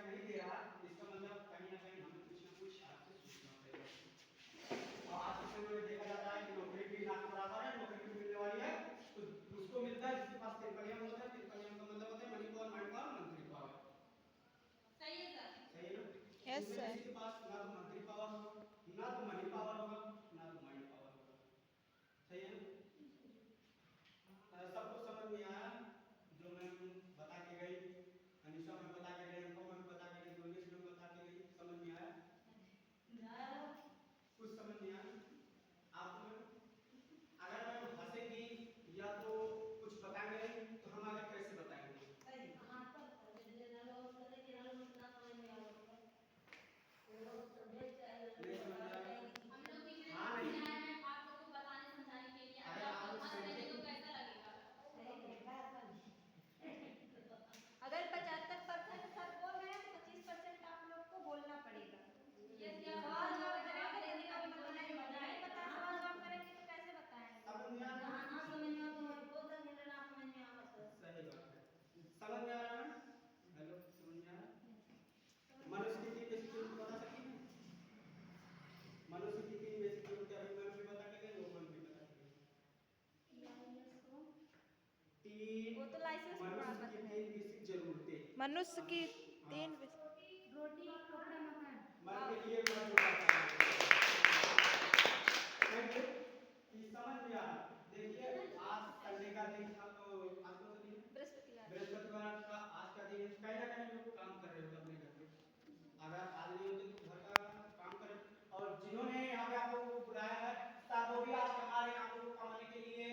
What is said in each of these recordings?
नहीं दे रहा, इसका मतलब कहीं ना कहीं हमें कुछ ना कुछ आपसे सोचना पड़ेगा। और आज के समय में देखा जाता है कि नौकरी भी ना के बराबर है, नौकरी भी मिलने वाली है तो उसको मिलता है जिसके पास तिरपलियम होता है। तिरपलियम का मतलब होता है मनी पावर, माइंड पावर, मंत्री पावर। सही है सर? सही है ना? यस इसमें सर। किसी के पास ना तो मंत्री पावर होगा, ना तो मनी पावर होगा, ना तो माइंड पावर होगा। सही है ना? सबको समझ में आया जो मैम बता के गई, अनिशा मैम बता के गई, अनुपम मैम बता के गई, योगेश मैम बता के गई, समझ में आया? कुछ समझ नहीं आया आपको मैम? अगर मैम हंसेगी या तो कुछ बताएंगे नहीं तो हम आगे कैसे बताएंगे? नहीं समझ में आया? हाँ नहीं, आप लोग को बताने समझाने के लिए अगर आप लोग हंस रहे तो कैसा लगेगा? अगर 75% सर बोल रहे हैं तो 25% आप लोग को बोलना पड़ेगा। सवाल जवाब करेंगे तब बताएंगे, नहीं बताए सवाल जवाब करेंगे तो कैसे बताएंगे? समझ में आ रहा है? सही बात है। समझ में आ रहा है? हेलो, समझ में आ रहा है? मनुष्य की 3 बेसिक जरूरत बता सकती हैं? मनुष्य की 3 बेसिक जरूरत अभी मैम भी बता के गई, ओपन भी बता के गई। वो तो लाइसेंस मनुष्य की 3 बेसिक जरूरतें। मनुष्य की 3 रोटी, कपड़ा, मकान। मान के लिए मैं जो बात कि समझ में आ। देखिए आज संडे का दिन था तो आज कौन सा दिन है? बृहस्पतिवार का आज का दिन है। कहीं ना कहीं लोग काम कर रहे होते अपने घर पे। अगर आज नहीं होते तो घर का काम करें। और जिन्होंने यहाँ पे आप लोगों को बुलाया है साथ वो भी आज कमा रहे हैं, आप लोगों को कमाने के लिए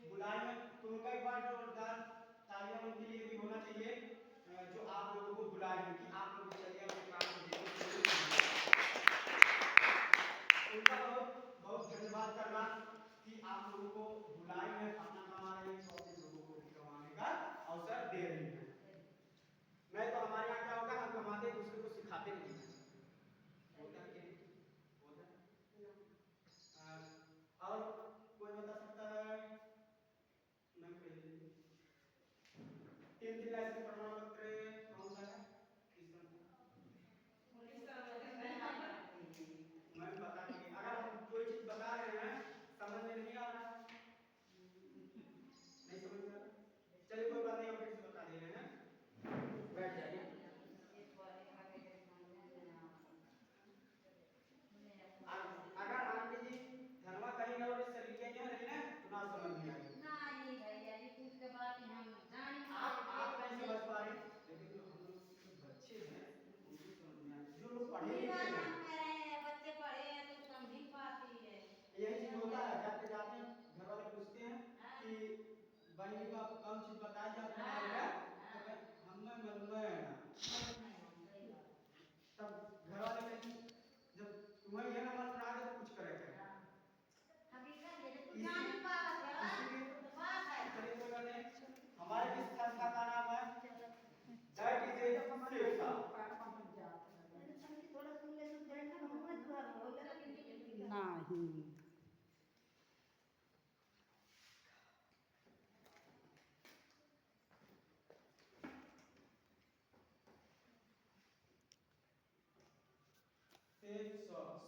बुलाए हैं तो उनका एक बार जोरदार तालियां उनके लिए भी होना चाहिए जो आप लोगों को बुलाए हैं कि आप लोग चलिए अपने काम को देखिए। उनका बहुत बहुत धन्यवाद करना कि आप लोगों को बुलाए हैं, अपना कमा रहे हैं, 100 लोगों को भी कमाने का अवसर दे रहे हैं। नहीं तो हमारे यहाँ क्या होगा, हम कमाते दूसरे को सिखाते नहीं हैं। होता है कि होता है? और कोई बता सकता है? मैं पहले 3 लाइसेंस प्रमाण पत्र कौन सा है? मैं बता के अगर हम कोई चीज बता रहे हैं समझ में नहीं आ रहा, नहीं समझ में आ रहा, चलिए कोई बात नहीं, हम फिर से बता दे रहे हैं, बैठ जाइए। अगर आंटी जी धनवा कहीं और इस तरीके के नहीं ना तो ना समझ में आएगी। नहीं भैया जी कुछ के बात हम जान आप नहीं समझ पा रहे, लेकिन जो हम लोग बच्चे हैं उनको समझ में आए, जो लोग पढ़े लिखे हैं। हम कह रहे हैं बच्चे पढ़े हैं तो समझ ही पाती है। यही चीज होता है, जाते जाते घर वाले पूछते हैं कि बहनी को आप कौन चीज बताई जाती है तो हमें मालूम है ना, तब घर वाले कहेंगे जब तुम्हें यह ना मालूम रहा तो कुछ करे थे हकीकत है तो जान ही पावत है तो बात है। चलिए कोई बात नहीं, हमारे इस संस्था का नाम है दैट इज ए शिक्षा। थोड़ा सुन ले तो ध्यान ना हो नहीं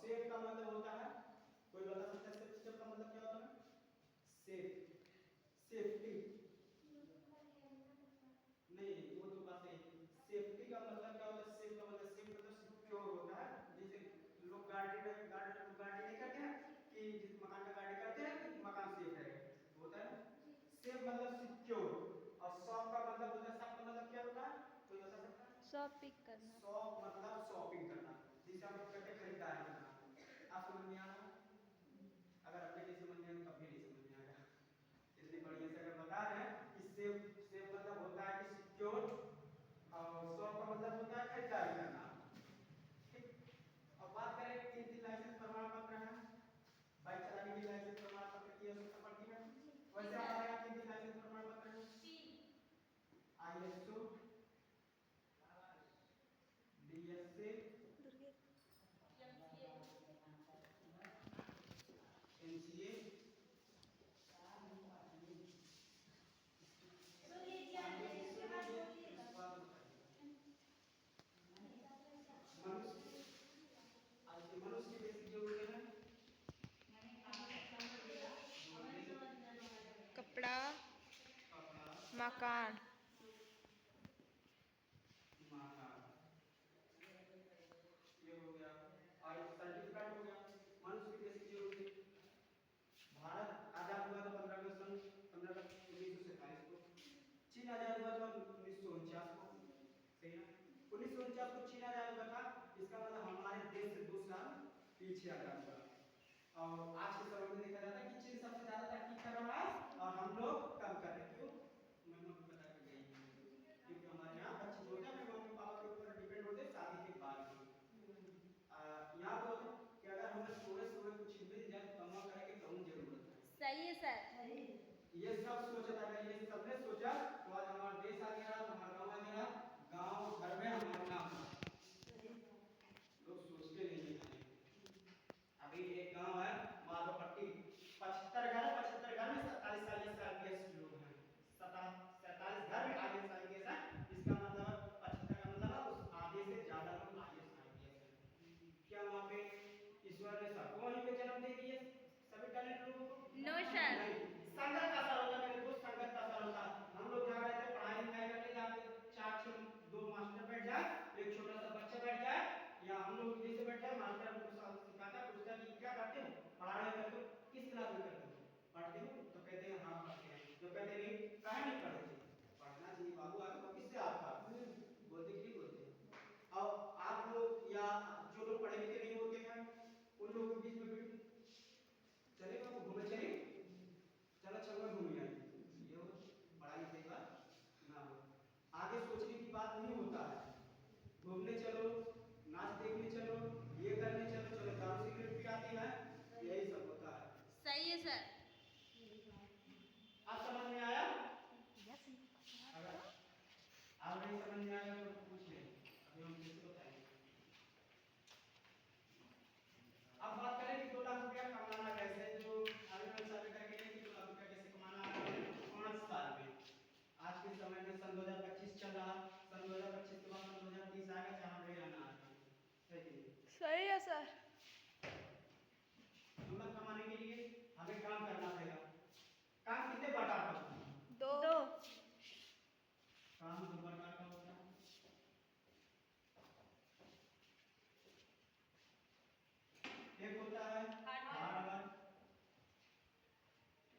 सेफ का मतलब होता है, कोई बता सकता है सेफ का मतलब क्या होता है? सेफ, सेफ्टी नहीं, वो तो बात है। सेफ्टी का मतलब क्या होता है? सेफ का मतलब सेफ मतलब सिक्योर होता है। जैसे लोग गाड़ी नहीं करते हैं कि जिस मकान का गाड़ी करते हैं कि मकान सेफ है होता है। सेफ मतलब सिक्योर। और शॉप का मतलब होता है, शॉप का मतलब क्या होता है? कोई बता सकता है? शॉपिंग करना। शॉप मतलब शॉपिंग करना, जिसे हम लोग कहते हैं खरीदारी करना। आप समझ में आ रहा है? अगर अपने नहीं समझ में आए तो कभी नहीं समझ में आएगा। इतनी बढ़िया से अगर बता रहे हैं कि सेफ सेफ मतलब होता है कि सिक्योर, और शॉप का मतलब होता है खरीदारी करना। ठीक, अब बात करें 3 लाइसेंस प्रमाण पत्र है, बाइक चलाने की लाइसेंस प्रमाण पत्र की आवश्यकता पड़ती है। वैसे हमारे यहाँ 3 लाइसेंस प्रमाण पत्र है, ISO, DSA, NCA, मकान, मकान, ये हो गया। और सर्टिफिकेट हो गया मनुष्य की बेसिक जरूरत। भारत आजाद हुआ था 15 अगस्त 1947 को। चीन आजाद हुआ था 1949 को। सही ना? 1949 को चीन आजाद हुआ था, इसका मतलब हमारे देश से 2 साल पीछे आजाद हुआ। और आज के समय में देखा जाता है कि चीन सबसे ज्यादा तरक्की कर रहा है और हम लोग कम कर रहे हैं। क्यों? मैं मम्मी बता के गई हूं। क्योंकि हमारे यहाँ बच्चे जो होते हैं अपने मम्मी पापा के ऊपर डिपेंड होते हैं शादी के बाद भी। यहाँ तो है कि अगर हमें सोए सोए कुछ मिल जाए तो कमा करेंगे कौन जरूरत है। सही है सर। ये सब सोचा था, अगर ये सबने सोचा तो आज हमारा देश आगे रहा, हमारा गांव आगे रहा, गांव घर में हमारा नाम रहा। लोग सोचते नहीं है। अभी एक गांव है माधोपट्टी, 75 घर में 47 आईएएस लोग हैं। 47 घर में आईएएस है। इसका मतलब 75 का मतलब है उस आधे से ज्यादा लोग आईएएस है। क्या वहाँ पे ईश्वर ने सबको वहीं पे जन्म दे दिए सभी टैलेंट लोगों को? No sir. संगत का असर होता है मेरे दोस्त, संगत का असर होता है। हम लोग जहाँ रहते हैं पढ़ाई लिखाई करते हैं, जहाँ पे 4-6 2 मास्टर बैठ जाए, एक छोटा सा बच्चा बैठ जाए, या हम लोग जैसे बैठ जाए, मास्टर हमको सिखाता है, पूछता है कि क्या करते हो, पढ़ा रहे करते हो, किस क्लास में करते हो, पढ़ते हो, तो कहते हैं हाँ पढ़ते हैं। जो कहते नहीं कहाँ नहीं पढ़ते, पढ़ना चाहिए बाबू, आगे भविष्य से आपका। बोलते कि नहीं बोलते? और आप लोग या जो लोग पढ़े लिखे नहीं होते हैं उन लोगों के बीच में भी चले बाबू घूमे चले, चलो चलो घूमिए आइए, ये हो पढ़ाई लिखाई का ना हो। आगे सोचने की बात नहीं होता है। घूमने चलो, नाच देखने चलो, ये करने चलो, चलो दारू सिगरेट भी आती है, यही सब होता है। सही है सर। आप समझ में आया? अगर आप नहीं समझ में आया तो पूछ लें, अभी हम कैसे बताएंगे। अब बात करें कि 2 लाख रुपया कमाना कैसे, जो अभी मैं साबित करके कि 2 लाख रुपया कैसे कमाना है 5 साल में। आज के समय में सन 2025 चल रहा, सन 2025 के बाद सन 2030 आएगा, जहाँ भी आना है। सही है? सही है सर। हिम्मत कमाने के लिए हमें काम करना पड़ेगा। काम कितने प्रकार का होता है? 2 काम 2 प्रकार का होता है। एक होता है हार्ड वर्क,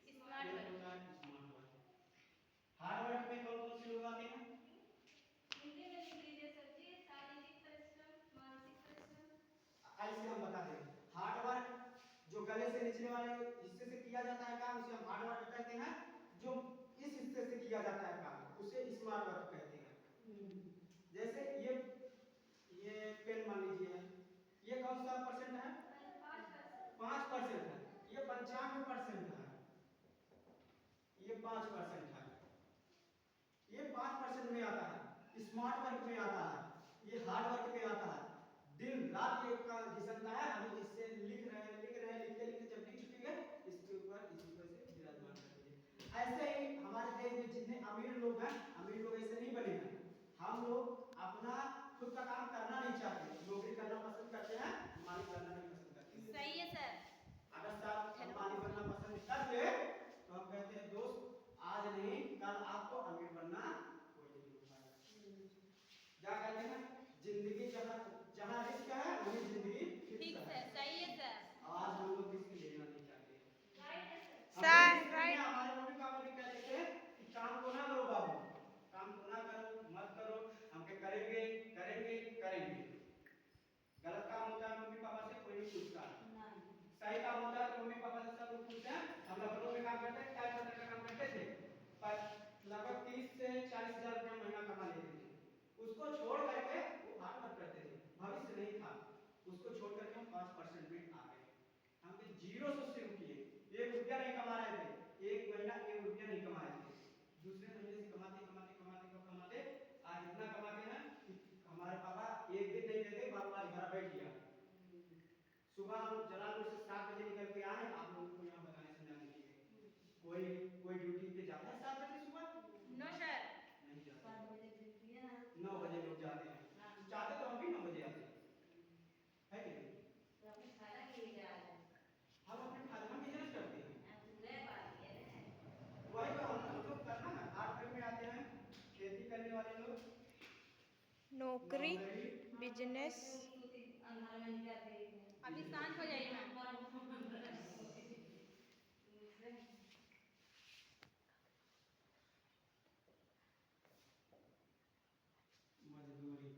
स्मार्ट एक वर्क। होता है स्मार्ट वर्क। हार्ड वर्क में कौन कौन से लोग आते हैं? हिंदी में लिख लीजिए सर जी, शारीरिक परिश्रम, मानसिक परिश्रम। ऐसे हम बता दें, हार्ड वर्क जो गले से निचले वाले हिस्से से किया जाता है काम, उसे हम हार्ड वर्क कहते हैं। जो इस हिस्से से किया जाता है काम, उसे स्मार्ट वर्क कहते हैं। जैसे ये पेन मान लीजिए, ये कौन सा परसेंट है? 5% है। ये 95% है। ये 5% है। ये 5% में आता है, स्मार्ट वर्क में आता है, ये हार्ड वर्क में आता है। दिन रात ये का घिसनता है, हम इससे लिख रहे हैं लिखते लिखते जब लिख चुकेंगे इसके ऊपर इसी पर से विराजमान कर दीजिए। ऐसे ही हमारे देश में जितने अमीर लोग हैं, अमीर लोग ऐसे नहीं बने हैं। हम लोग अपना खुद का काम करना नहीं चाहते, नौकरी करना पसंद करते हैं, मालिक बनना नहीं पसंद करते हैं। सही है सर। अगर साहब हम मालिक बनना पसंद करते तो हम कहते हैं दोस्त आज नहीं कल आपको अमीर बनना कोई नहीं रुकाएगा। क्या कहते हैं, जिंदगी जहाँ रिस्क है वहीं जिंदगी ठीक फिक्स है, है। सही है सर। आज हम लोग रिस्क लेना नहीं चाहते। राइट है सर। Sir right. हमारे मम्मी पापा भी कहते थे कि काम को ना करो बाबू, काम को ना करो, मत करो, हम के करेंगे करेंगे करेंगे। गलत काम होता है मम्मी पापा से कोई नहीं पूछता, सही काम होता है तो मम्मी पापा से सब लोग पूछते हैं। हम लखनऊ में काम करते हैं, टाइप का काम करते थे, पर लगभग 30 से 40 हजार रुपया महीना कमा लेते थे। उसको छोड़ करके वो हार्ड वर्क करते थे, भविष्य नहीं था, उसको छोड़ करके हम 5% में आ गए। हम 0 से शुरू किए, 1 रुपया नहीं कमा रहे थे, एक महीना 1 रुपया नहीं कमा रहे थे। दूसरे महीने से कमाते कमाते कमाते कमाते आज इतना कमाते हैं कि हमारे पापा एक दिन नहीं कहते बाबू आज घर बैठ गया। सुबह हम जलालपुर से 7 बजे निकल के आए, आप लोगों को यहाँ बताने समझाने के लिए। कोई ड्यूटी पे जाता है 7 बजे सुबह? No sir. नहीं जाते। 9 बजे लोग जाते हैं, चाहते तो हम भी 9 बजे आते हैं, है कि नहीं? हम अपने खाते में बिजनेस करते हैं, वही तो हम लोग करना है। 8 बजे में आते नौकरी, बिजनेस। अभी शांत हो जाइए मैम। मजदूरी।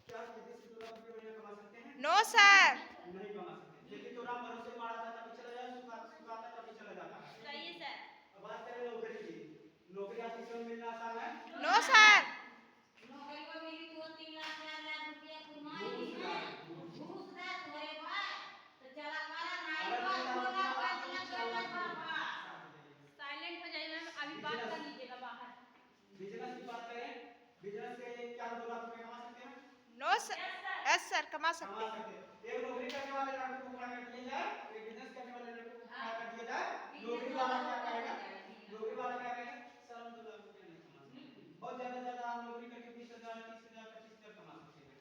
क्या खेती से 2 लाख रुपए महीना कमा सकते हैं? No sir. नहीं कमा सकते। खेती तो राम भरोसे मारा था तभी चला जाए, सुखाता तभी चला जाता है। सही है सर। अब बात करें नौकरी की। नौकरी आज किसी को मिलना आसान है? No sir. नौकरी को मिली 2-3 लाख 4 लाख रुपया कमाई घूस है। लाए, घूस दे तोरे भाई तो चला मारा नहीं अगर तो देता 2 रुपया लाख 5 आपको लाख 4 लाख रुपया रुपए। बाबा। साइलेंट हो जाइए मैम, अभी बात कर लीजिएगा बाहर। बिजनेस की बात करें, बिजनेस से क्या 2 लाख रुपए कमा सकते हैं? No sir. यस सर, कमा सकते कमा हैं। सकते हैं। एक नौकरी करने वाले लड़के को खड़ा कर दिया जाए, एक बिजनेस करने वाले लड़के को खड़ा कर दिया जाए, नौकरी वाला क्या कहेगा? नौकरी वाला क्या कहेगा? सर हम 2 लाख रुपया नहीं कमा सकते। बहुत ज्यादा आप नौकरी करके 20,000 30,000 25,000 कमा सकते हैं।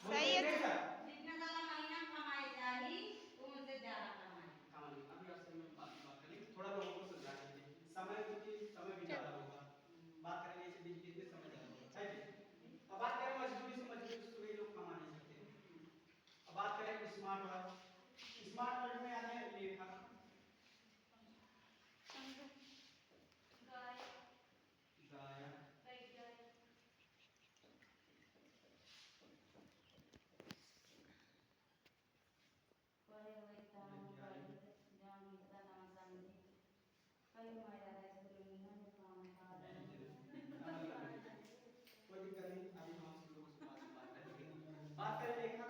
सही है नहीं सर। सर? बिजनेस वाला महीना कमाई चाहिए तो उनसे ज्यादा कमाई। कमानी अभी आपसे मैं बात करेंगे, थोड़ा लोगों को समझा दीजिए। समय क्योंकि समय भी ज्यादा होगा, बात करेंगे इसे बिजनेस में समय ज्यादा होगा, है जी? अब बात करें मजदूरी से, मजदूरी से वही लोग कमा नहीं सकते। अब बात करें स्मार्ट वर्क। स्मार्ट वर्क में आते हैं लेखा, गायक, करे वही काम करे जान का नाम समझे कई मायरा स्कूल में ना काम कर कोई दिक्कत नहीं, अभी हम सब लोगों से बात करेंगे। बात करें लेखा,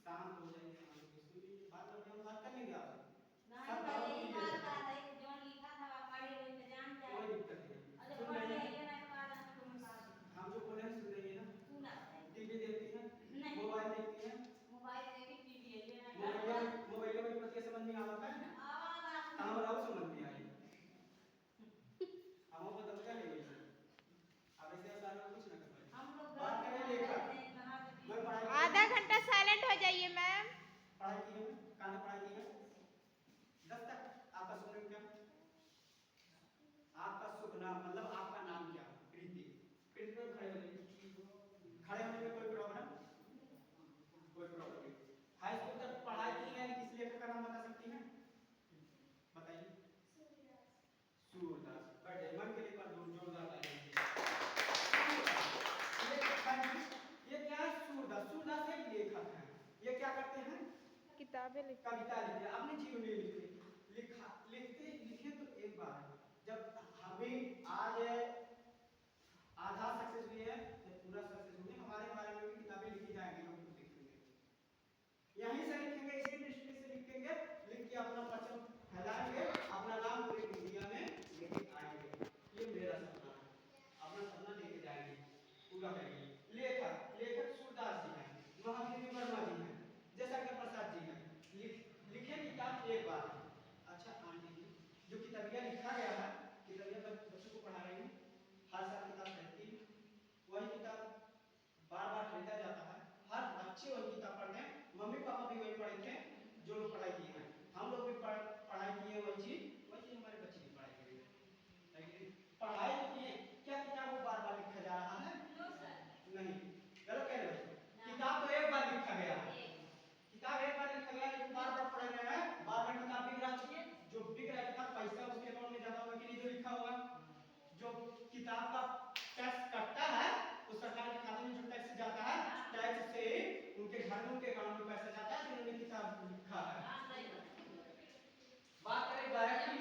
शांत हो जाइए, शांत हो सुनिए, बात करके हम बात कर लेंगे आपसे। नहीं सब भाई बातों यही की बात कर रही कि जो लिखा था वह पढ़े हुए तो जान जाए। कोई दिक्कत नहीं, अरे सुन पढ़े रही ये है? नहीं पढ़ा तो तुम बता दो हम जो बोले हैं सुन रही है ना? सुना है टीवी देखती है, नहीं मोबाइल देखती है, मोबाइल देखी टीवी ये नहीं मोबाइल में पति समझ में आवता है, आवाज आती हम राव समझ में आई, हम को तब क्या ले गई सर? अब ऐसे आसान में कुछ ना कर पाए। हम लोग बात करें लेखा, मैं पढ़ाई आधा घंटा साइलेंट हो जाइए मैम। पढ़ाई की है, कहाँ पढ़ाई की है? 10 तक। आपका शुभ नाम क्या? आपका शुभ नाम मतलब आपका नाम क्या? प्रीति। प्रीति में खड़े होने में कोई प्रॉब्लम? कोई प्रॉब्लम नहीं। हाई स्कूल तक पढ़ाई की है, किस लेखक का नाम बता सकती हैं? बताइए। सूरदास। बैठे मन के लिए पर जोरदार तालियां दीजिए। ये क्या है? सूरदास। सूरदास एक लेखक है। ये क्या करते हैं? किताबें लिख कविता लिखते, अपने जीवन में लिखते, लिखे तो एक बार जब हमें आज आधा सक्सेस हुए हैं, जब पूरा सक्सेस हुए हमारे बारे में भी किताबें लिखी जाएंगी, हम खुद लिखेंगे, यहीं से लिखेंगे, इसी दृष्टि से लिखेंगे, लिख के अपना परचम फैलाएंगे, अपना नाम पूरी दुनिया में लेके आएंगे। ये मेरा सपना है, अपना सपना लेके जाएंगे, पूरा करेंगे। लेखक सूरदास जी हैं, महावीर वर्मा जी हैं, जयशंकर प्रसाद जी हैं। लिखे किताब एक बार। अच्छा आंटी जी, जो किताबिया लिखा गया है, किताबिया बच्चों को पढ़ा रही हैं, हर साल किताब रहती है, वही किताब बार बार खरीदा जाता है, हर बच्चे वही किताब पढ़ते हैं, मम्मी पापा भी वही पढ़े थे जो लोग पढ़ाई किए हैं, हम लोग भी पढ़ाई किए वही चीज हमारे बच्चे भी पढ़ाई करेंगे। पढ़ाई तो किए, क्या किताब को बार बार लिखा जा रहा है? नहीं, गलत कह रहे हो। किताब तो एक बार लिखा गया है, किताब एक बार लिखा गया, लेकिन बार बार पढ़ रहे हैं, बार बार किताब बिक रहा है, जो बिक रहा है किताब पैसा उसके अकाउंट में ज्यादा होगा कि नहीं? जो लिखा होगा, जो किताब का टैक्स कटता है, उस सरकार के खाते में जो टैक्स जाता है, टैक्स से उनके घर में उनके अकाउंट में पैसा जाता है, जिन्होंने किताब लिखा है। बात करें गायक की,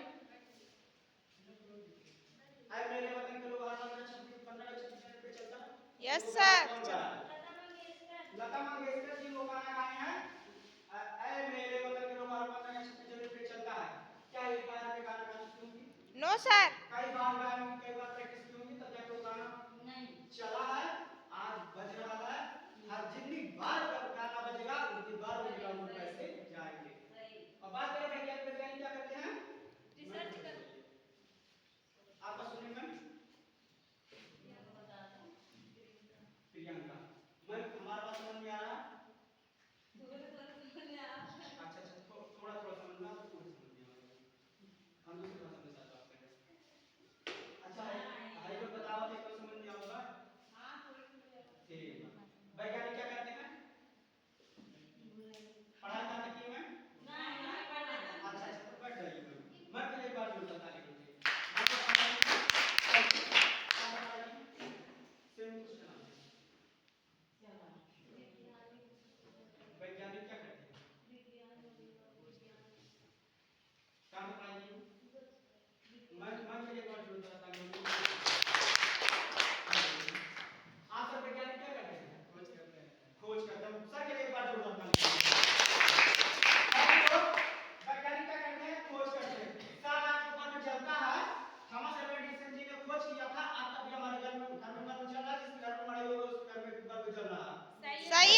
आए मेरे वतन के लोग हर 15-26 मिनट पे चलता है। Yes sir. लता मंगेशकर जी लोग गाना गाए हैं, ऐ मेरे वतन के लोग हर 15-26 मिनट पे चलता है। क्या एक बार में गाना गा चुकी होंगी? No sir. कई बार गाए होंगे, कई बार प्रैक्टिस की होंगी, तब जाके वो गाना नहीं चला है, आज बज रहा है, हर जितनी बार गाना बजेगा उतनी बार वो ग्राउंड में पैसे जाएंगे। और बात करें वैज्ञानिक क्या करते हैं? रिसर्च कर आपका सुनिए मैम। प्रियंका मैम, हमारा बात समझ में आ रहा है? अच्छा थोड़ा समझ में आ, तो पूरा समझ में आ, हम दूसरी भाषा में साथ बात कर रहे हैं। अच्छा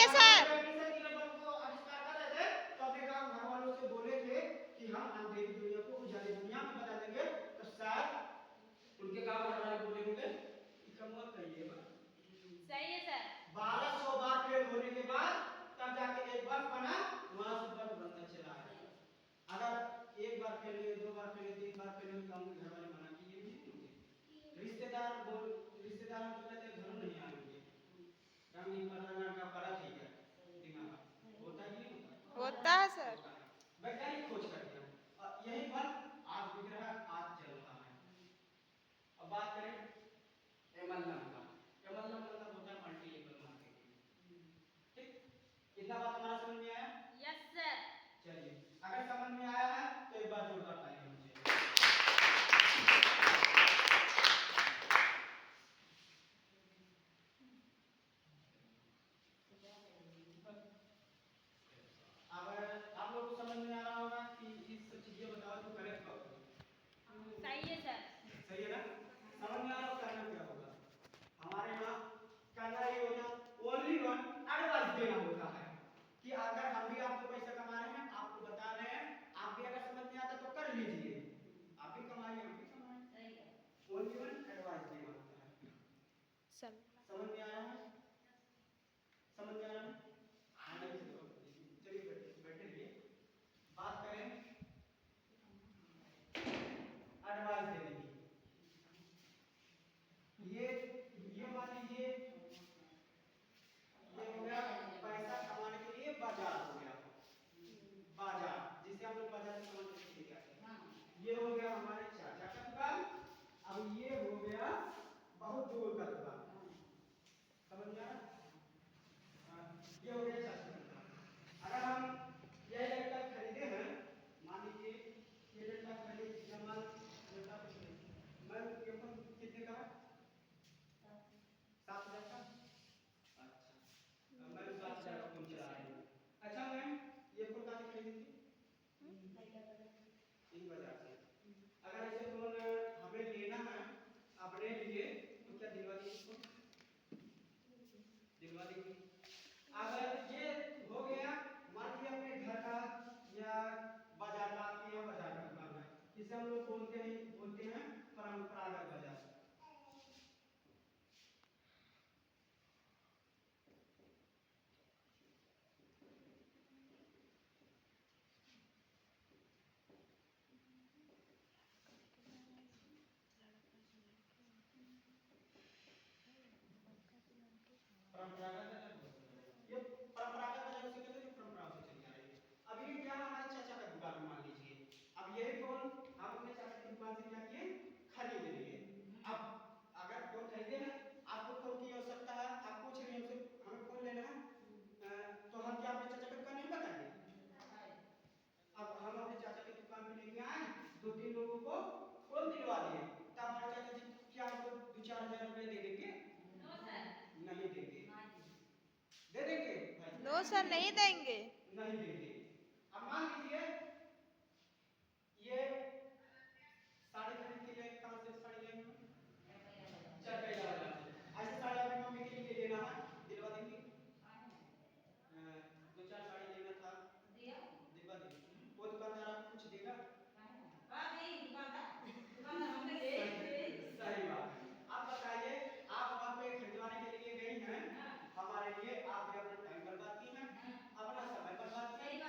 है सर। टेक्नीशियन के बल्ब को आविष्कार कर रहे थे तो अपने गांव घर वालों से बोले थे कि हम अंधेरी दुनिया को उजाले दुनिया में बदल देंगे। तो शायद उनके गांव घर वाले बोले होंगे कि कमाल कहिए बा। सही है सर। 1200 बार फेल होने के बाद तब जाके एक बल्ब बना, वहां से बल्ब बनता चला आया। अगर एक बार फेल हुए, 2 बार फेल हुए, 3 बार फेल हुए, गांव के घर वाले मना किए भी नहीं होंगे। रिश्तेदार तो कहते हैं घरों नहीं आएंगे, काम नहीं कर रहा का पड़ा ठीक है दिमाग होता ही नहीं होता। होता है सर। वैज्ञानिक खोज कर दिया और यही बल्ब आज बिक रहा है, आज चल रहा है। अब बात करें एमएलएम का। एमएलएम मतलब होता है मल्टी लेवल मार्केटिंग। ठीक, इतना बात हमारा समझ में आया? Yes sir. चलिए, अगर समझ में आया है तो एक बार जोरदार ताली होनी चाहिए। अब आप लोग को समझ में आ रहा होगा कि ये सब चीजें बताओ तो करेक्ट कब होगा। सही है सर। सही है ना? समझ में आ रहा हो करना क्या होगा? हमारे यहाँ करना ये होता ओनली वन एडवाइस देना होता है कि अगर हम भी आपको पैसा कमा रहे हैं, आपको बता रहे हैं, आप भी अगर समझ में आता तो कर लीजिए, आप भी कमाइए, हम भी कमाएं। ओनली वन एडवाइस देना होता है। समझ में आया है? समझ में आया है? चलिए बैठे रहिए। बात करें एडवाइस देने की। ये मान लीजिए ये हो गया पैसा कमाने के लिए बाजार हो गया, बाजार जिसे हम लोग बाजार से सामान खरीदते हैं। ये हो गया हमारे चाचा का दुकान। अब ये हो गया बहुत दूर का दुकान। समझ में आ रहा? ये हो गया चाचा का दुकान। अगर हम यह लैपटॉप खरीदे हैं, मान लीजिए ये लैपटॉप खरीदे, सामान लैपटॉप मैं ये फोन कितने का है? 7,000 का। अच्छा, मैं 7,000 का फोन चला रही हूँ। अच्छा मैम, ये फोन कहाँ से खरीदी थी? इन बाजार से। अगर ऐसे फोन हमें लेना है अपने लिए तो क्या दिलवा दीजिए? दिलवा देंगे। अगर ये हो गया मान लीजिए अपने घर का या बाजार का, आपके यहाँ बाजार का दुकान है, इसे हम लोग बोलते हैं परंपरागत बाजार। परंपरागत ये परंपरागत बाजार से कहते हैं, जो परंपरा से चली आ रही है। अब ये क्या हमारे चाचा का दुकान मान लीजिए, अब यही फोन हम अपने चाचा की दुकान से क्या किए, खरीद लिए। अब अगर फोन खरीदे हैं, आपको फोन की आवश्यकता है, आप पूछ रहे हैं हमसे हमें फोन लेना है, तो हम क्या अपने चाचा की दुकान नहीं बताएंगे? अब हम अपने चाचा की दुकान पे लेके आए, 2-3 लोगों को फोन दिलवा दिए, तब हमारे चाचा जी क्या हमको 2-4 हजार रुपए दे देंगे? नहीं देंगे। दे देंगे भाई? नो सर, नहीं देंगे। नहीं देंगे। अब मान लीजिए ये साड़ी खरीद के लिए, कहां से साड़ी लेंगे? चरपैया बाजार से। ऐसे साड़ी अपनी मम्मी के लिए लेना है, दिलवा देंगे? 2-4 साड़ी लेना था, दिलवा देंगे। वो दुकानदार आपको कुछ देगा? सही बात है। आप बताइए, आप वहाँ पे खरीदवाने के लिए गई हैं, हमारे लिए आप भी अपना टाइम बर्बाद की हैं, अपना समय बर्बाद की हैं,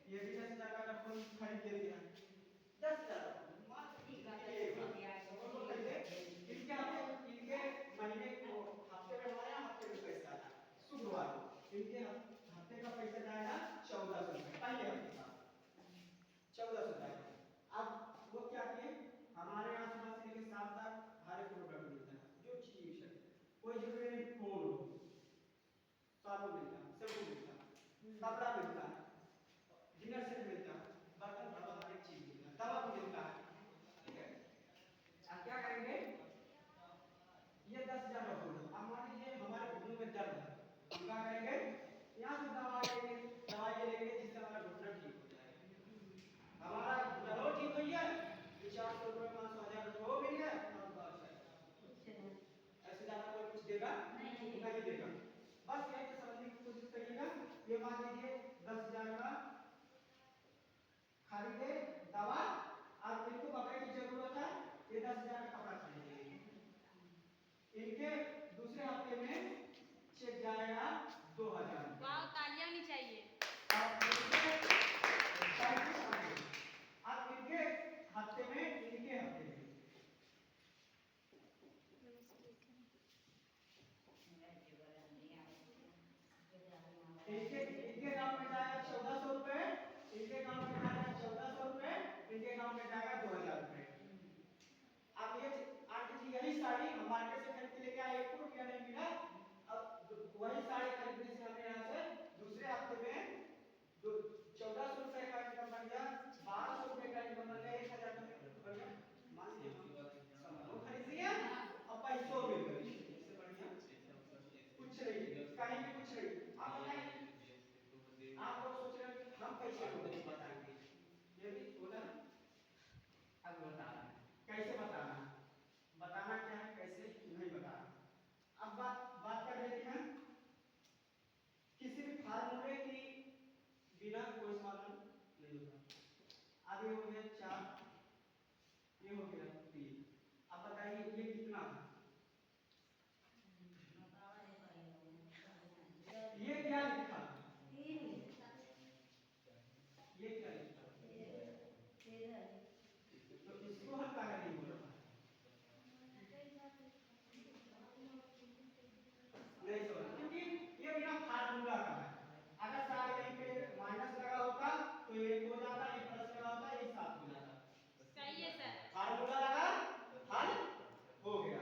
ये भी 10,000 का अगर फोन खरीद लेते हैं 10,000 इनके महीने को हफ्ते में हमारे यहाँ हफ्ते में पैसा आता है शुक्रवार को इनके हफ्ते का पैसा जाएगा 1400 रुपये पहले हफ्ते का 1400 जाएगा। अब वो क्या किए हमारे यहाँ सुबह से लेकर शाम तक हर एक प्रोडक्ट मिलता है जो चीज है कोई जरूरी नहीं फोन हो साबुन मिलता है शैम्पू मिलता है कपड़ा मिलता है डिनर सेट मिलता है बर्तन बर्तन हर एक चीज मिलता है दवा भी मिलता है ठीक है। अब क्या करेंगे ये 10,000 का फोन अब मान लीजिए हमारे घुटनों में दर्द है हम क्या करेंगे यहाँ से दवाई लेंगे जिससे हमारा घुटना ठीक हो जाएगा हमारा घुटना ठीक हो गया 400 रुपये 500 1000 रुपये वो मिल गया और बस है ऐसे ज्यादा कोई कुछ देगा नहीं देगा बस यही तो समझने की कोशिश करिएगा। ये मान लीजिए 10,000 का खरीदे दवा और इनको कपड़े की जरूरत है ये 10,000 का कपड़ा खरीदेंगे इनके दूसरे हफ्ते में चेक जाएगा 2,000 वाह तालियां होनी चाहिए। अब इनके हफ्ते में इनके गांव में जाएगा 1,400 रुपए इनके गांव में जाएगा 1,400 रुपए इनके गांव में जाएगा 2,000 रुपए। अब ये आंटी जी यही साड़ी हम मार्केट से खरीद के लेके आए 1 रुपया नहीं मिला अब वही साड़ी खरीदने से हमें यहाँ से दूसरे हफ्ते में 1,400 रुपए का इनकम बन गया 1,200 रुपए का इनकम बन गया 1,000 का बन गया मान लीजिए सामान खरीद लिया अब पैसों मिल गए इससे बढ़िया कुछ नहीं कहीं भी कुछ नहीं। आप बताइए आप लोग सोच रहे हैं हम कैसे लोगों को बताएंगे ये भी बोला अब बताना कैसे बताना क्या है कैसे नहीं बताना। अब बात कर लेते हैं किसी भी फार्मूले की बिना कोई समाधान नहीं होता। अब ये हो गया 4 ये हो गया 3 अब बताइए ये कितना है ये क्या लिखा ये क्या लिखा तो इसको हल्का है नहीं बोला नहीं समझ क्योंकि ये बिना फार्मूला का है अगर सारे कहीं पे माइनस लगा होता तो ये हो जाता ये प्लस लगा होता ये 7 हो जाता सही है सर फार्मूला लगा हल हो गया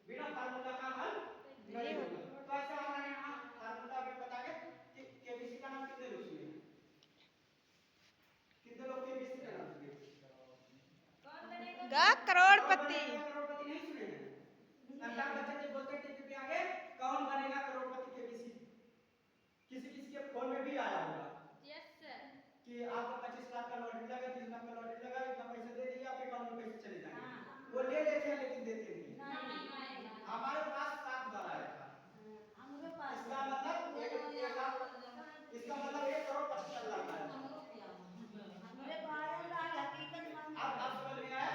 बिना फार्मूला का हल नहीं होगा। तो ऐसे हमारे यहाँ फार्मूला भी बता के केबीसी का नाम कितने लोग सुने कितने लोग केबीसी का नाम सुने कौन बनेगा गा करोड़पति करोड़पति नहीं सुने हैं अमिताभ बच्चन जी बोलते थे टीवी पे आगे कौन बनेगा करोड़पति केबीसी किसी किसी के फोन में भी आया होगा यस सर कि आपको 25 लाख का लॉटरी लगा 30 लाख का लॉटरी लगा इतना पैसा दे दीजिए आपके अकाउंट में पैसे चले जाएंगे वो ले लेते हैं लेकिन देते नहीं हमारे पास 7 बार आया था इसका मतलब 1 लाख इसका मतलब 1 करोड़ 25 लाख है। अब समझ में आया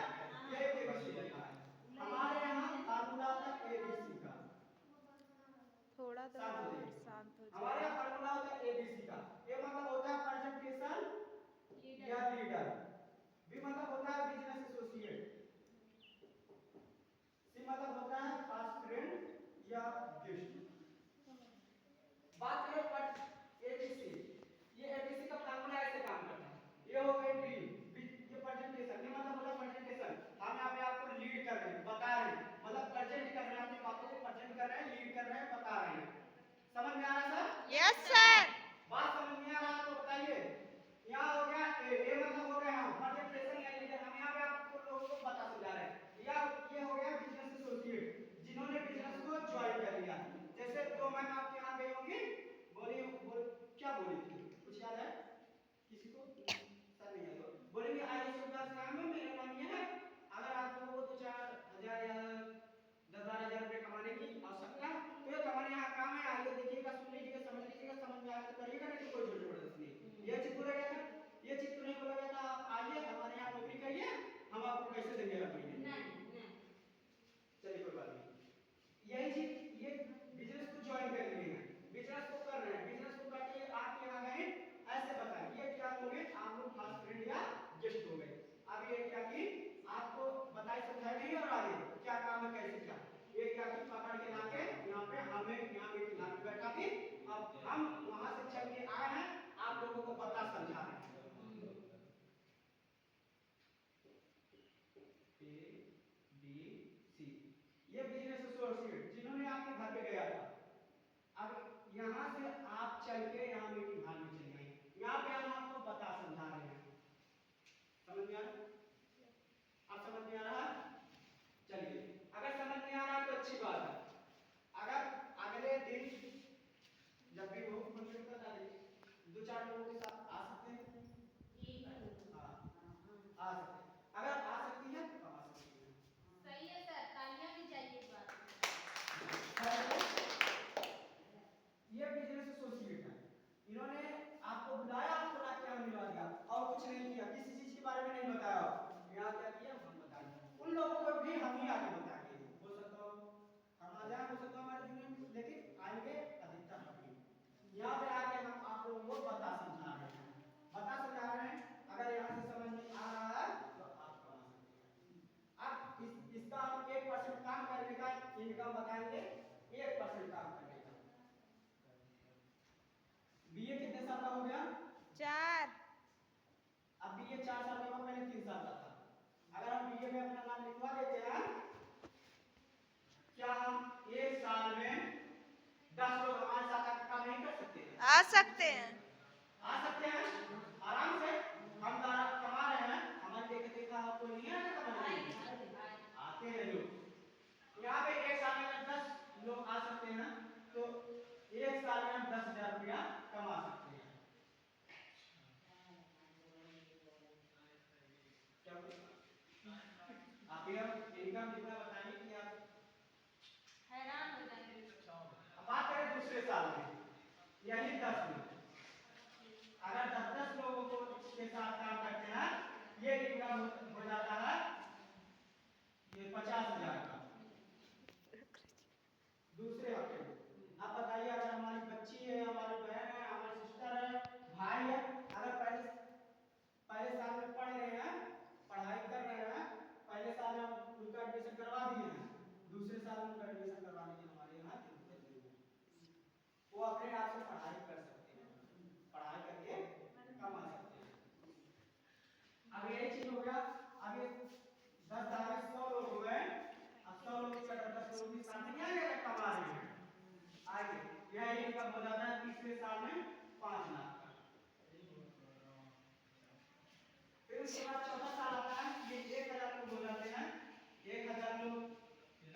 ये केबीसी लिखा है हमारे यहाँ फार्मूला होता है एबीसी का थोड़ा शांत हो जाइए। शांत हो हमारे यहाँ फार्मूला होता है एबीसी का ए मतलब होता है प्रेजेंटेशन या लीडर बी मतलब होता है बिजनेस एसोसिएट सी मतलब होता है फास्ट फ्रेंड या गेस्ट। बात करें व्हाट एबीसी आगे क्या की आपको बताई समझाई नहीं और आगे क्या काम है कैसे क्या ये क्या की पकड़ के लाके यहाँ पे हमें यहाँ मीटिंग हाल में बैठा दी। अब हम वहां से चल के आए हैं आप लोगों को बता समझा रहे हैं। A B C ये बिजनेस एसोसिएट जिन्होंने आपके घर पे गया था। अब यहाँ से आप चल के यहाँ मीटिंग हाल में चले गए यहाँ पे हम आपको बता समझा रहे हैं। समझ में आ रहा? आप समझ में आ रहा है? चलिए अगर समझ में आ रहा है तो अच्छी बात है। अगर अगले दिन जब भी हो कंप्लीट कर डालिए 2-4 लोगों के साथ आ सकते हैं। हाँ आ सकते हैं अगर आ सकती है तो कम आ सकती है। सही है सर तालियां भी चाहिए इस बात ये बिजनेस एसोसिएट है इन्होंने आपको बुलाया आपको लाके यहाँ मिलवा दिया और कुछ नहीं किया किसी चीज के बारे में नहीं बताया। यहाँ क्या किया हम बताएंगे उन लोगों को भी हम ही आगे बताएंगे। हो सकता हो हम आ जाए हो सकता हो हमारे जूनियर लेकिन आएंगे अधिकतर हम ही। यहाँ पे आके हम आप लोगों को बता समझा रहे हैं अगर यहाँ से समझ में आ रहा है तो आप कमा सकते हैं। अब इसका हम 1% काम करने का इनकम बताएंगे 1% काम करने का। बीए कितने साल का हो गया 4 अब बीए 4 साल का पहले 3 साल का था। अगर हम बीए में अपना नाम लिखवा देते हैं क्या हम एक साल में 10 लोग हमारे साथ आकर काम नहीं कर सकते हैं? आ सकते हैं आराम से हम कमा रहे हैं हमारे देखा आपको नहीं है आते हैं लोग। यहाँ पे एक साल में 10 लोग आ सकते हैं तो एक साल में हम 10,000 रुपया कमा सकते हैं। क्या आप इनकम जितना बताएंगे कि आप हैरान हो जाएंगे। अब बात करें दूसरे साल में यानी 10 में अगर 10 लोगों को के साथ काम करते हैं ये इनकम हो जाता है ये 50,000 का दूसरे हफ्ते में। आप बताइए अगर हमारी बच्ची है हमारी बहन है हमारी सिस्टर है भाई है अगर पहले साल में पढ़ रहे हैं पढ़ाई कर रहे हैं पहले साल में उनका एडमिशन करवा दिए हैं दूसरे साल में उनका एडमिशन करवाने की हमारे यहाँ जरूरत नहीं है। वो अपने आप से पढ़ाई कर सकते हैं पढ़ाई करके कमा सकते हैं। अब यही चीज हो गया आगे 10 धागे 100 लोग हो गए। अब 100 लोग का 10 लोग भी साथ में आएंगे कमा रहे हैं आगे यह इनकम हो जाता है तीसरे साल में 5 लाख का। फिर उसके बाद चौथा साल आता है ये 1,000 लोग हो जाते हैं 1,000 लोग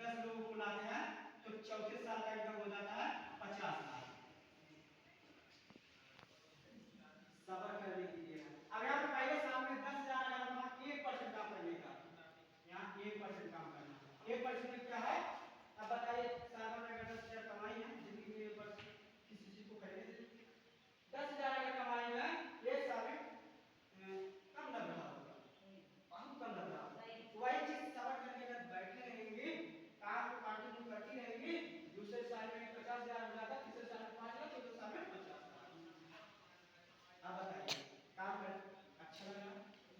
10 लोगों को लाते हैं तो चौथे साल का इनकम हो जाता है 50 लाख। सबर कर लीजिए अब यहाँ पे पहले साल में 10,000 अगर हम 1% काम करने का यहाँ 1% काम करना 1% में क्या है अब बताइए साल में अगर 10,000 कमाई है जिंदगी में एक बार किसी चीज को खरीदे 10,000 अगर कमाई है एक साल में कम लग रहा होगा बहुत कम लग रहा होगा। वही चीज सबर करके अगर बैठे रहेंगे काम को कंटिन्यू करती रहेंगी दूसरे साल में 50,000 हो जाता तीसरे साल में 5 लाख चौथे साल में 50 लाख। अब बताइए काम कर अच्छा लगा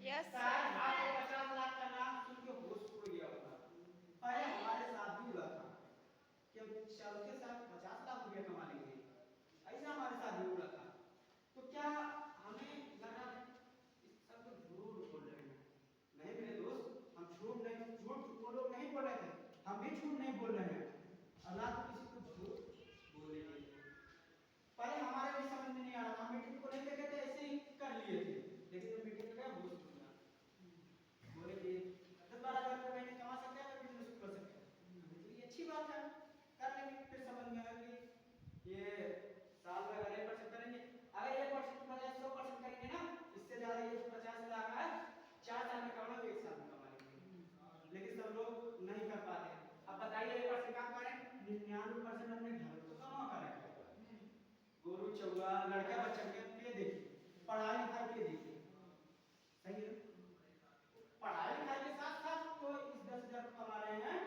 यस शायद आपको 50 लाख का नाम सुन के होश उड़ गया होगा। पहले हमारे साथ भी हुआ था कि हम चौथे साल 50 लाख रुपया कमा लेंगे ऐसा हमारे साथ भी हुआ था। तो क्या हमें लगा इस सब तो झूठ बोल रहे हैं नहीं मेरे दोस्त हम झूठ वो लोग नहीं बोल रहे थे हम भी झूठ नहीं बोल रहे हैं अल्लाह तो किसी को झूठ बोलेंगे। पहले हमारे भी समझ में नहीं आ रहा था मीटिंग को नहीं देखे थे ऐसे ही कर लिए थे लेकिन जब मीटिंग में गया बहुत सुना बोले कि 10-12 हज़ार रुपये महीने कमा सकते हैं अगर बिजनेस कर सकते हैं तो ये अच्छी बात है कर लेंगे। फिर समझ में आया कि ये साल में अगर 1% करेंगे अगर 1% की बजाय 100% करेंगे ना इससे ज्यादा ये 50 लाख है 4 साल में कमाएंगे 1 साल में कमा लेंगे लेकिन सब लोग नहीं कर पाते। अब बताइए 1% काम करें 99% अपने घर को कमा करें गोरू चौगा लड़का बच्चा के पे देखिए पढ़ाई लिखाई पे देखिए सही है पढ़ाई लिखाई के साथ साथ तो इस 10,000 कमा रहे हैं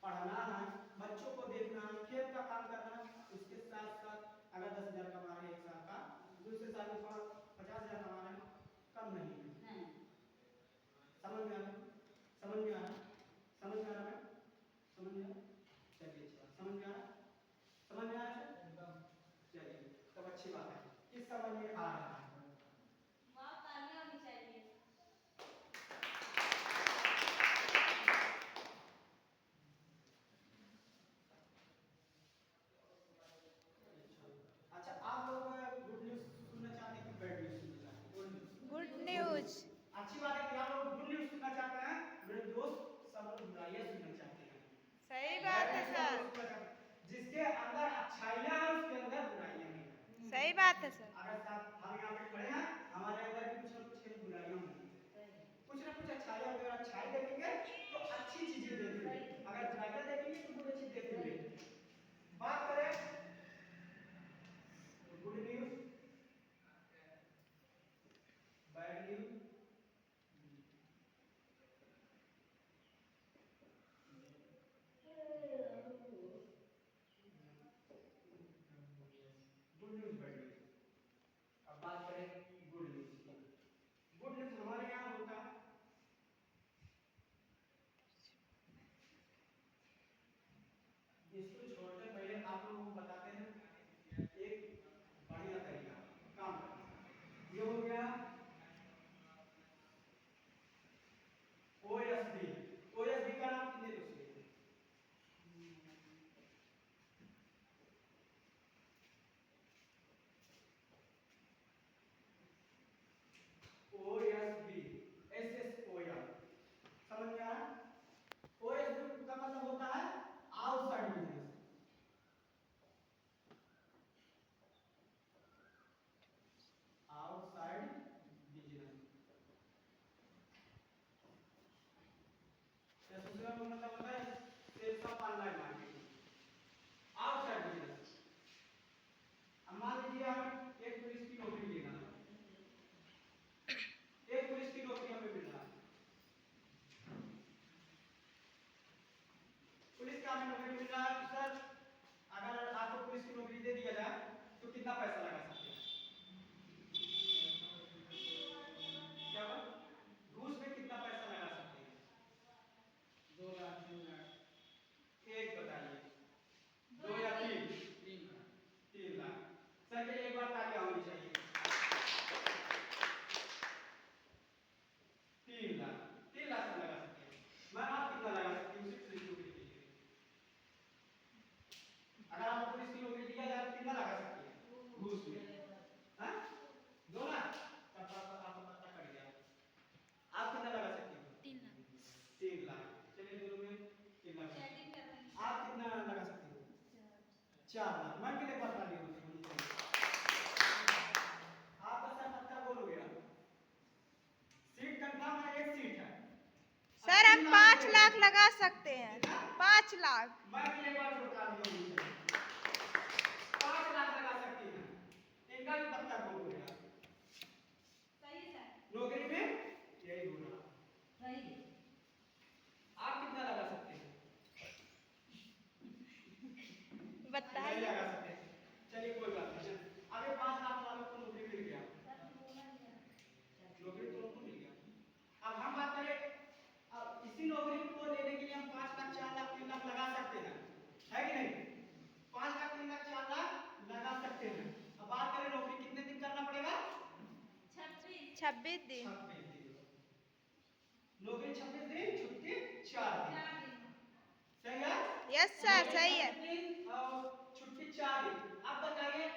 पढ़ना है बच्चों को देखना है खेत का काम करना उसके साथ साथ अगर 10,000 कमा रहे हैं एक साल का दूसरे साल में 50,000 कमा रहे हैं कम नहीं है किस समझ में आ रहा है? वाह, तालियां भी चाहिए। अच्छा, आप लोग गुड न्यूज सुनना चाहते हैं कि बैड न्यूज सुनना चाहते हैं? Good news. Good news. अच्छी बात है कि आप लोग गुड न्यूज सुनना चाहते हैं, मेरे दोस्त सब लोग बुराइयां सुनना चाहते हैं। सही बात है सर। जिसके अंदर अच्छाइयां हैं उसके अंदर बुराइयां नहीं है। सही बात है सर। अगर साथ हम यहाँ पे खड़े हैं, हमारे अंदर भी कुछ ना कुछ बुराइयां होंगी, कुछ ना कुछ अच्छाइयां होंगी। अगर अच्छाई देखेंगे तो अच्छी चीजें देखेंगे, अगर बुराइयां देखेंगे तो बुरी चीज देखेंगे। बात करें तो good news, bad news, good news, bad news. अब बात करें गुड न्यूज की। गुड न्यूज हमारे यहाँ होता है, इसको छोड़कर पहले आप लोगों को बताते हैं एक बढ़िया तरीका काम करने का। ये हो गया ओएसडी। ओएसडी का नाम कितने लोग सुने? ओएसडी, एसएसओएम, समझ में आ रहा? ओएसडी का मतलब होता है outside business. Outside business, association का मतलब होता है sales of online marketing, outside business. अब मान लीजिए हम एक पुलिस की नौकरी लेना है, एक पुलिस की नौकरी हमें मिल रहा है, पुलिस का हमें नौकरी मिल रहा है। तो सर अगर आपको पुलिस की नौकरी दे दिया जाए तो कितना पैसा लगा सकते हैं? क्या बात? घूस में कितना पैसा लगा सकते हैं? 2 लाख, 3 लाख। एक बताइए, 2 या 3? 3 लाख। सर के लिए एक बार तालियां होनी चाहिए। 3 लाख, 3 लाख से लगा सकते हैं। मैं आप कितना लगा सकती हूँ सिर्फ पुलिस नौकरी के लिए? अगर आपको पुलिस की नौकरी दिया जाए तो कितना लगा सकती है घूस में? हाँ, 2 लाख। तब आपका पता कट गया। आप कितना लगा सकती हो? 3 लाख। चलिए दोनों में 3 लाख। आप कितना लगा सकती हो? 4 लाख। मैं कितने पर ताली होनी चाहिए? आपका सर पक्का बोलोगे आप? सीट कंफर्म है, एक सीट है सर हम 5 लाख लगा सकते हैं। 5 लाख। मैं भी एक बार छोटा नहीं हूँ, 5 लाख लगा सकती हैं। इनका भी पक्का बोलोगे आप? सही है सर। नौकरी में यही हो रहा सही। आप कितना लगा सकते हैं? नहीं बताइए। लगा सकते। चलिए कोई बात नहीं। अभी 5 लाख वालों को नौकरी मिल गया, नौकरी तो उनको मिल गया। अब हम बात करें, अब इसी नौकरी को लेने के लिए हम 5 लाख, 4 लाख, 3 लाख लगा सकते हैं, है कि नहीं? 5 लाख, 3 लाख, 4 लाख लगा सकते हैं। अब बात करें नौकरी कितने दिन करना पड़ेगा? 26 दिन। 26 दिन। नौकरी 26 दिन, छुट्टी 4 दिन। सही है? यस सर सही है। 26 दिन और छुट्टी 4 दिन। अब बताइए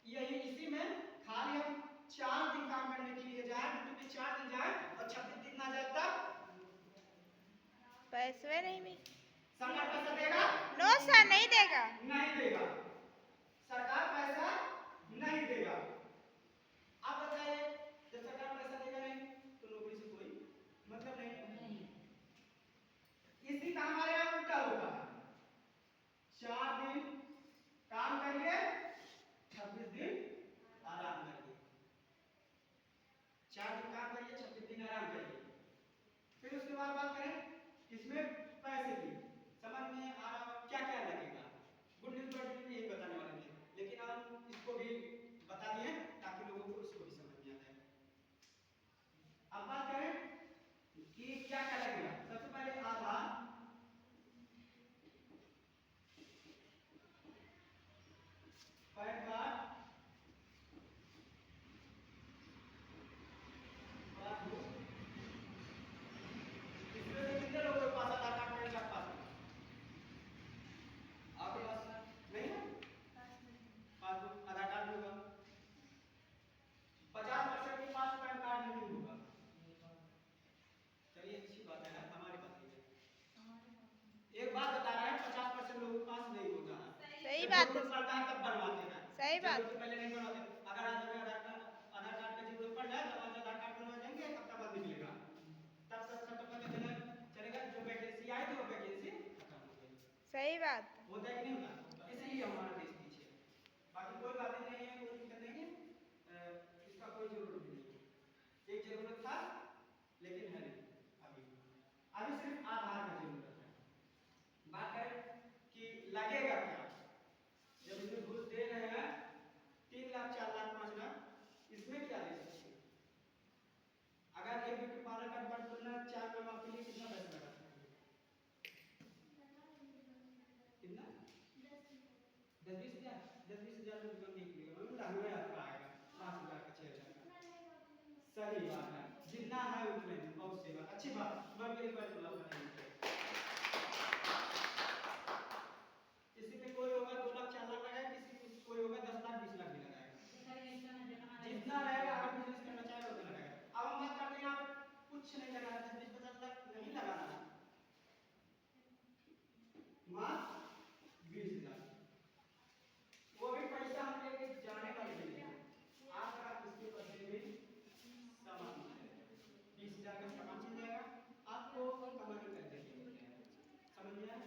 यही इसी में खाली हम 4 दिन काम करने के लिए जाए, ड्यूटी पे 4 दिन जाए और 26 दिन ना जाए तब पैसे नहीं मिले। सरकार पैसा देगा? नो सर नहीं देगा। नहीं देगा, सरकार पैसा नहीं देगा। आप बताइए जब सरकार पैसा देगा नहीं तो नौकरी से कोई मतलब नहीं। इसी का हमारे यहाँ उल्टा होता है, 4 दिन काम करिए, 26 दिन आराम करिए। 4 दिन काम करिए, 26 दिन आराम करिए। फिर उसके बाद बात करें इसमें पैसे की, समझ में आ रहा है क्या क्या लगेगा? गुड न्यूज बैड न्यूज में यही बताने वाले थे, लेकिन हम इसको भी बता दिए ताकि लोगों को इसको भी समझ में आ जाए। अब बात करें कि क्या क्या लगेगा। सबसे पहले आधार, पैन कार्ड, इसमें क्या दे सकते हैं? अगर एक ब्यूटी पार्लर का दुकान खोलना है 4 मेंबर के लिए कितना पैसा लगा सकते हैं? कितना? 10-20 हजार 10-20 हजार में दुकान नहीं खुलेगा, मतलब लाख में आपका आएगा 5,000 का 6,000 का। सही बात है, जितना है उतने बहुत सेवा, अच्छी बात, मैं मेरे पर बोला बनाइए। किसी में कोई होगा 2 लाख 4 लाख लगाएगा, किसी में कोई होगा 10 लाख 20 लाख भी लगाएगा, जितना रहेगा अगर बिजनेस करना चाहे उतना लगाएगा। अब हम बात करते हैं आप कुछ नहीं लगाना, 10-20-50 लाख नहीं लगाना, मात्र 20,000, वो भी पैसा हम लेके जाने वाले नहीं हैं, आपका इसके बदले में सामान मिल जाएगा, 20,000 का सामान मिल जाएगा, आपको कमाने का जरिया मिल जाएगा, समझ में आया?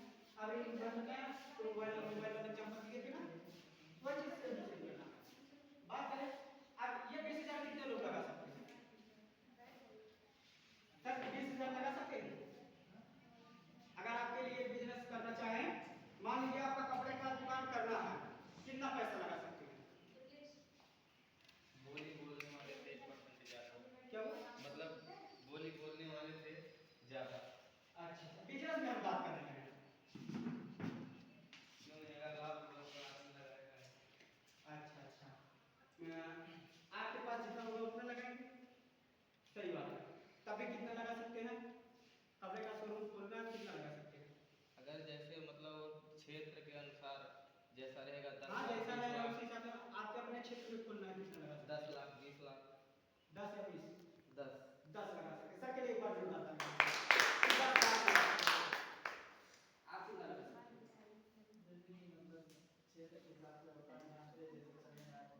अभी बनता है तो मोबाइल वाले चंपा दिए थे ना, वो चीज से नहीं करना। बात करें अब ये 20,000 कितने लोग लगा सकते हैं? सर 20,000 लगा सकते हैं? अगर आपके लिए बिजनेस करना चाहें, मान लीजिए आपका कपड़े का दुकान करना है, कितना पैसा लगा सकते हैं? बोली बोलने वाले से 1% ज्यादा। क्या हुआ? मतलब बोली बोलने वाले से ज्यादा। अच्छा, बिजनेस में हम बात कर रहे हैं। क्यों नहीं, अगर लाभ लोग का आदमी लगाएगा। अच्छा, आपके पास जितना होगा उतना लगाएंगे, सही बात है। तब भी कितना लगा सकते हैं? कपड़े का शोरूम खोलना है, कितना लगा सकते हैं? अगर जैसे मतलब क्षेत्र के अनुसार जैसा रहेगा 10 हाँ, लाख